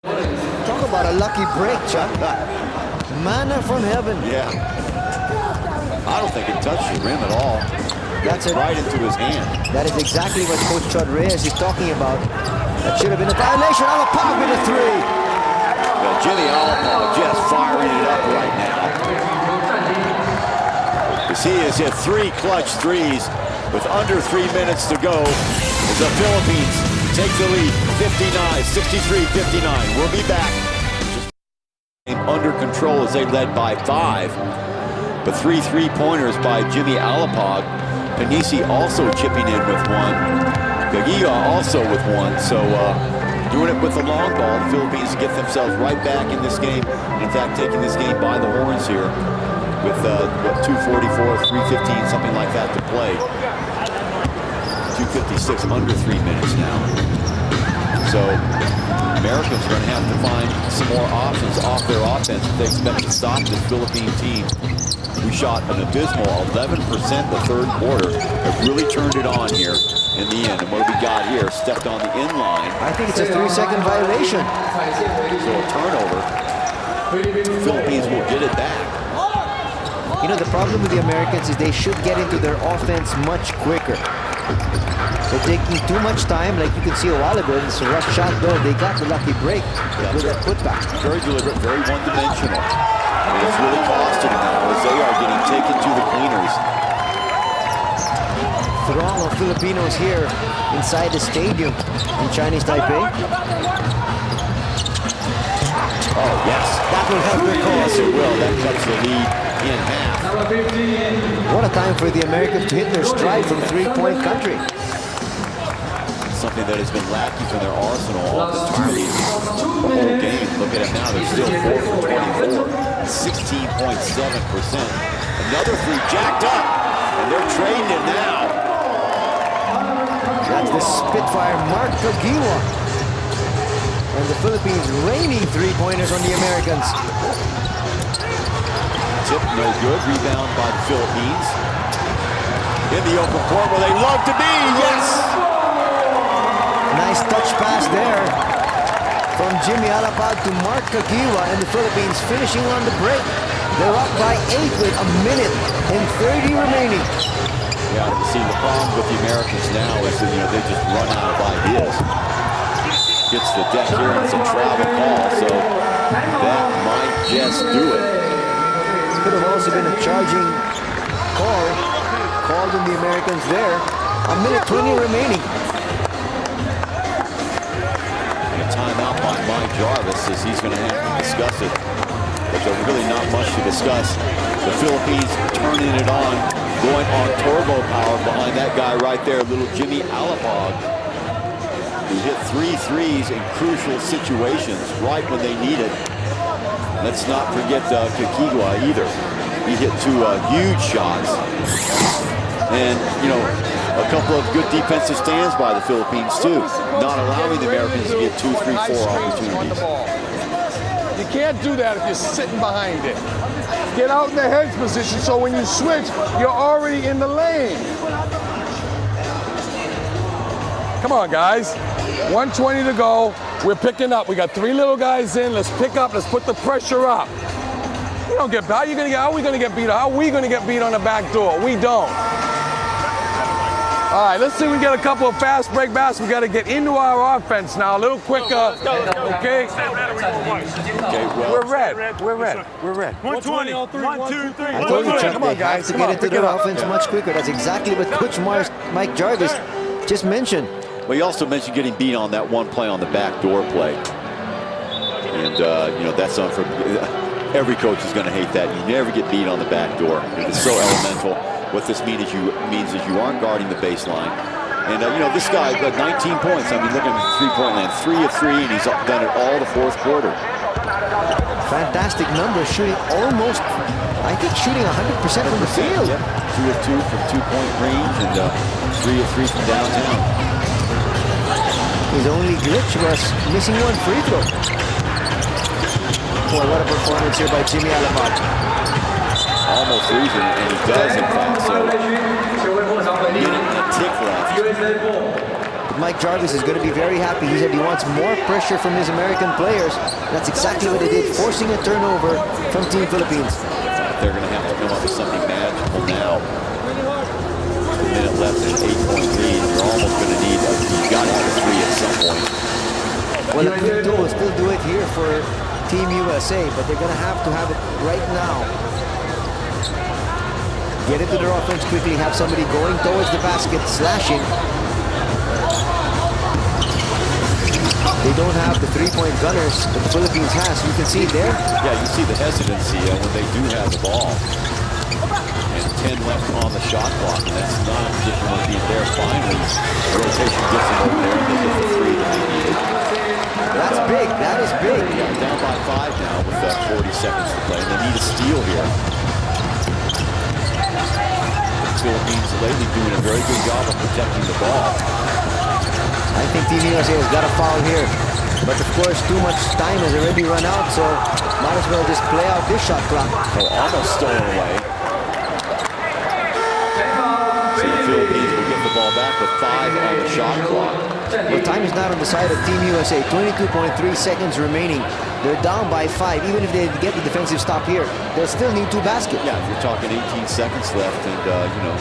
Talk about a lucky break, Chuck. Manna from heaven. Yeah. I don't think it touched the rim at all. That's it. Right into his hand. That is exactly what Coach Chud Reyes is talking about. That should have been a violation. Alapag with a three. Yeah, Jimmy Alapag just firing it up right now. As he has hit 3 clutch threes with under 3 minutes to go as the Philippines take the lead, 63-59. We'll be back. Under control as they led by 5. But 3 3-pointers by Jimmy Alapag. Panisi also chipping in with 1. Gagiga also with 1. So doing it with the long ball, the Philippines get themselves right back in this game. And in fact, taking this game by the horns here with 2:44, 3:15, something like that to play. 2:56, under 3 minutes now. So Americans are going to have to find some more options off their offense if they expect to stop this Philippine team. We shot an abysmal 11% the third quarter. Have really turned it on here in the end. And what we got here, stepped on the in line. I think it's a 3-second violation. So a turnover. The Philippines will get it back. You know, the problem with the Americans is they should get into their offense much quicker. They're taking too much time, like you can see a while ago. It's a rough shot, though. They got the lucky break with that putback. Very deliberate, very one-dimensional. And it's really costing them now as they are getting taken to the cleaners. Throng of Filipinos here inside the stadium in Chinese Taipei. Oh, yes. That will help their cause. Yes, it will. That cuts the lead in half. What a time for the Americans to hit their stride from three-point country. Something that has been lacking from their arsenal entirely the whole game. Look at it now. They're still 4 for 24. 16.7%. Another 3 jacked up. And they're trading it now. That's the Spitfire, Mark Gagiwa. And the Philippines raining 3-pointers on the Americans. Tip no good. Rebound by the Philippines. In the open court where they love to be. Yes! Nice touch pass there from Jimmy Alapag to Mark Gagiwa, and the Philippines finishing on the break. They're up by 8 with a minute and 30 remaining. Yeah, see, the problem with the Americans now is that, they just run out of ideas. Gets the deck here, and it's a travel call, so that might just do it. Could have also been a charging call called on the Americans there. A minute 20 remaining. And a timeout by Mike Jarvis as he's going to have to discuss it. But there's really not much to discuss. The Philippines turning it on, going on turbo power behind that guy right there, little Jimmy Alapag, who hit 3 threes in crucial situations right when they need it. Let's not forget Kikigwa either. He hit 2 huge shots. And, a couple of good defensive stands by the Philippines, too. Not allowing the Americans to get 2, 3, 4 opportunities. You can't do that if you're sitting behind it. Get out in the hedge position so when you switch, you're already in the lane. Come on, guys. 1:20 to go. We're picking up. We got 3 little guys in. Let's pick up. Let's put the pressure up. We don't get beat. How are we going to get beat? How are we going to get beat on the back door? We don't. All right, let's see if we get a couple of fast break baskets. We got to get into our offense now a little quicker. Okay? We're red. We're red. We're red. 120. 1, 2, 3. I told you, Chuck, Come on, they guys. have to get into their offense much quicker. That's exactly what Coach Mike Jarvis just mentioned. Well, he also mentioned getting beat on that one play on the back door play. And, that's on for every coach is going to hate that. You never get beat on the back door. It's so elemental. What this means is you aren't guarding the baseline. And, this guy got 19 points. I mean, look at him in three-point land. 3 of 3, and he's done it all the 4th quarter. Fantastic numbers, shooting almost, I think, shooting 100% from the field. Yep. 2 of 2 from 2-point range, and 3 of 3 from downtown. His only glitch was missing 1 free throw. Boy, what a performance here by Jimmy Alapag. Almost losing, and he does, in fact, so getting a tick left. But Mike Jarvis is going to be very happy. He said he wants more pressure from his American players. That's exactly what they did, forcing a turnover from Team Philippines. They're going to have to come up with something magical now. A minute left and 8-point lead. You're almost going to need, you've got to have a 3 at some point. Well, a quick 2 will still do it here for Team USA, but they're going to have it right now. Get into their offense quickly, have somebody going towards the basket, slashing. They don't have the three-point gunners that the Philippines has. You can see it there. Yeah, you see the hesitancy when they do have the ball. And 10 left on the shot clock, and that's not a position where being there. Finally, the rotation gets them over there, and they get the 3 that they needed. That's big. That is big. Yeah, down by 5 now with 40 seconds to play, and they need a steal here. The Philippines lately doing a very good job of protecting the ball. I think Team USA has got a foul here. But of course, too much time has already run out, so might as well just play out this shot clock. Oh, almost stolen away. So the Philippines will get the ball back with 5 on the shot clock. Well, time is not on the side of Team USA. 22.3 seconds remaining. They're down by 5. Even if they get the defensive stop here, they'll still need 2 baskets. Yeah, if you're talking 18 seconds left and, you know,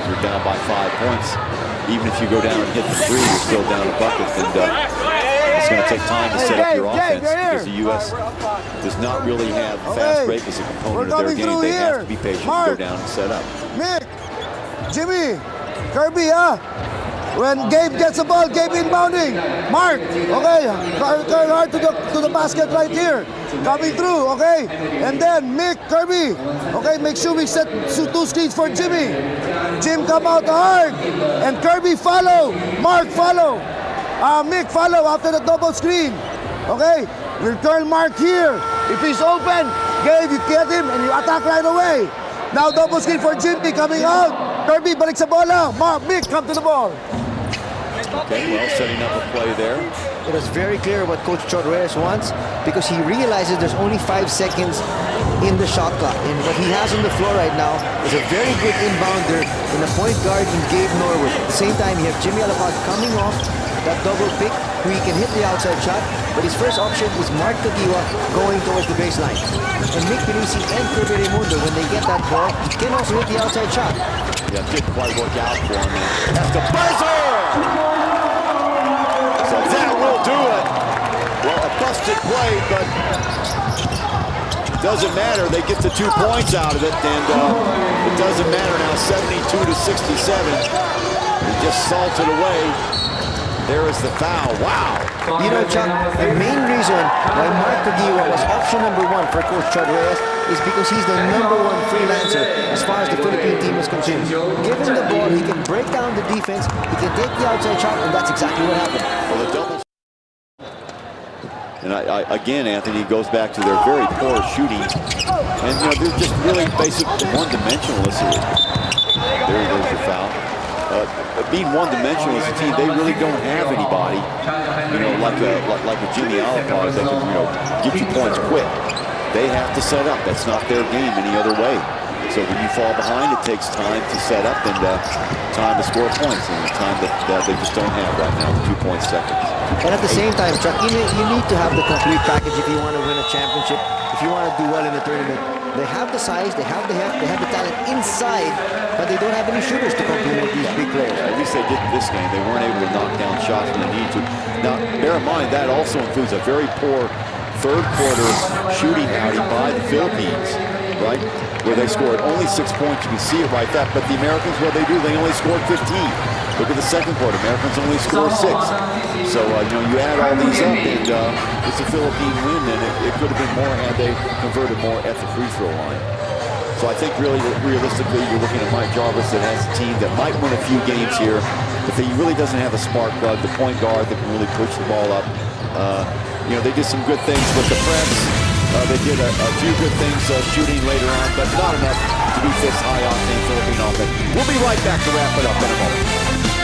you're down by 5 points. Even if you go down and hit the 3, you're still down a bucket. And it's going to take time to set up your offense because the U.S. does not really have fast break as a component of their game. They have to be patient and go down and set up. Mick, Jimmy, Kirby, when Gabe gets the ball, Gabe inbounding. Mark, okay, curl hard to the basket right here. Coming through, okay? And then Mick, Kirby, okay, make sure we set 2 screens for Jimmy. Jim come out hard. And Kirby follow. Mark follow. Mick follow after the double screen. Okay? We'll curl Mark here. If he's open, Gabe, you get him and you attack right away. Now double screen for Jimmy coming out. Kirby, balik sa bola. Mark, Mick, come to the ball. Okay, well, setting up a play there. It was very clear what Coach Chodreyes wants because he realizes there's only 5 seconds in the shot clock. And what he has on the floor right now is a very good inbounder and a point guard in Gabe Norwood. At the same time, you have Jimmy Alapag coming off that double pick who he can hit the outside shot. But his first option is Mark Kagiwa going towards the baseline. And Mick Pinisi and Kirby Raimundo, when they get that ball, can also hit the outside shot. Yeah, didn't quite work out for him. That's the buzzer! So that will do it. Well, a busted play, but doesn't matter. They get the 2 points out of it, and it doesn't matter now. 72 to 67. He just salted away. There is the foul. Wow. You know, Chuck, the main reason why Mark Kagiwa was option number 1 for Coach Chodreyes is because he's the #1 freelancer as far as the Philippine team is concerned. Give him the ball, he can break down the defense, he can take the outside shot, and that's exactly what happened. Well, the double. And again, Anthony, goes back to their very poor shooting. And, you know, they're just really basic one-dimensional. There's your foul. Being one-dimensional as a team, they really don't have anybody, you know, like a Jimmy Alapag that can, you know, get you points quick. They have to set up. That's not their game any other way. So when you fall behind, it takes time to set up and time to score points, and time that they just don't have right now, 2 seconds. And at the same time, Chuck, you need to have the complete package if you want to win a championship, if you want to do well in the tournament. They have the size, they have the heft, they have the talent inside, but they don't have any shooters to complement these big players. At least they did in this game. They weren't able to knock down shots when they needed to. Now, bear in mind, that also includes a very poor third quarter shooting outing by the Philippines, right? Where they scored only 6 points. You can see it right there. But the Americans, what they do, they only scored 15. Look at the second quarter. Americans only scored 6. So, you know, you add all these up, and it's a Philippine win, and it could have been more had they converted more at the free throw line. So I think really, realistically, you're looking at Mike Jarvis that has a team that might win a few games here, but he really doesn't have a spark plug, the point guard that can really push the ball up. You know, they did some good things with the press. They did a few good things shooting later on, but not enough to beat this high-octane Philippine offense. We'll be right back to wrap it up in a moment.